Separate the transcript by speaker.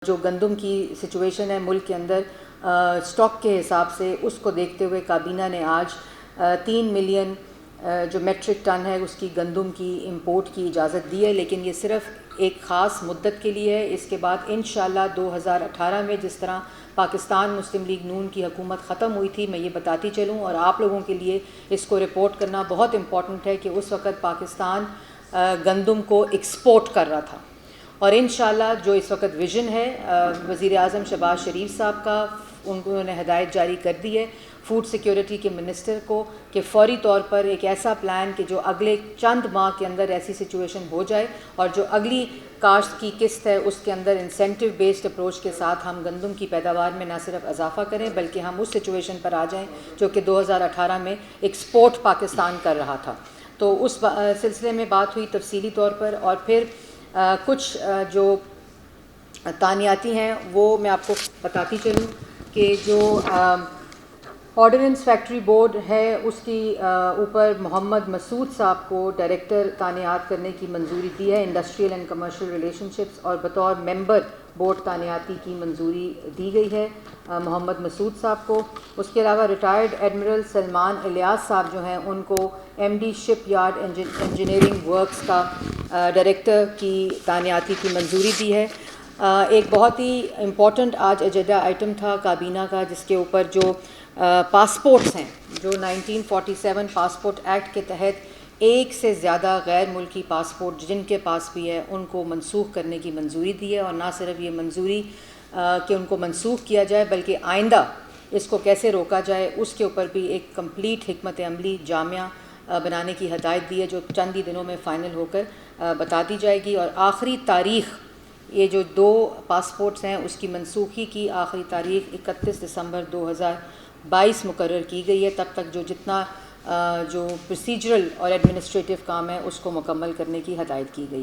Speaker 1: جو گندم کی سچویشن ہے ملک کے اندر سٹاک کے حساب سے، اس کو دیکھتے ہوئے کابینہ نے آج 3 ملین جو میٹرک ٹن ہے اس کی گندم کی امپورٹ کی اجازت دی ہے، لیکن یہ صرف ایک خاص مدت کے لیے ہے۔ اس کے بعد انشاءاللہ 2018 میں جس طرح پاکستان مسلم لیگ نون کی حکومت ختم ہوئی تھی، میں یہ بتاتی چلوں اور آپ لوگوں کے لیے اس کو رپورٹ کرنا بہت امپورٹنٹ ہے کہ اس وقت پاکستان گندم کو ایکسپورٹ کر رہا تھا، اور انشاءاللہ جو اس وقت ویژن ہے وزیر اعظم شہباز شریف صاحب کا، انہوں نے ہدایت جاری کر دی ہے فوڈ سیکیورٹی کے منسٹر کو کہ فوری طور پر ایک ایسا پلان کہ جو اگلے چند ماہ کے اندر ایسی سچویشن ہو جائے اور جو اگلی کاشت کی قسط ہے اس کے اندر انسینٹو بیسڈ اپروچ کے ساتھ ہم گندم کی پیداوار میں نہ صرف اضافہ کریں بلکہ ہم اس سچویشن پر آ جائیں جو کہ 2018 میں ایکسپورٹ پاکستان کر رہا تھا۔ تو اس سلسلے میں بات ہوئی تفصیلی طور پر، اور پھر کچھ جو تانیاتی ہیں وہ میں آپ کو بتاتی چلوں کہ جو آرڈیننس فیکٹری بورڈ ہے اس کی اوپر محمد مسعود صاحب کو ڈائریکٹر تانیات کرنے کی منظوری دی ہے، industrial and commercial relation ships, اور بطور ممبر بورڈ تانیاتی کی منظوری دی گئی ہے محمد مسعود صاحب کو۔ اس کے علاوہ ریٹائرڈ ایڈمرل سلمان الیاس صاحب جو ہیں ان کو ایم ڈی شپ یارڈ انجینئرنگ ورکس کا ڈائریکٹر کی تانیاتی کی منظوری دی ہے۔ ایک بہت ہی امپورٹنٹ آج ایجنڈا آئٹم تھا کابینہ کا، جس کے اوپر جو پاسپورٹس ہیں، جو 1947 پاسپورٹ ایکٹ کے تحت ایک سے زیادہ غیر ملکی پاسپورٹ جن کے پاس بھی ہے ان کو منسوخ کرنے کی منظوری دی ہے، اور نہ صرف یہ منظوری کہ ان کو منسوخ کیا جائے بلکہ آئندہ اس کو کیسے روکا جائے اس کے اوپر بھی ایک کمپلیٹ حکمت عملی جامعہ بنانے کی ہدایت دی ہے، جو چند ہی دنوں میں فائنل ہو کر بتا دی جائے گی۔ اور آخری تاریخ یہ جو 2 پاسپورٹس ہیں اس کی منسوخی کی آخری تاریخ 31 دسمبر 2022 مقرر کی گئی ہے۔ تب تک جو جتنا جو پروسیجرل اور ایڈمنسٹریٹو کام ہے اس کو مکمل کرنے کی ہدایت کی گئی۔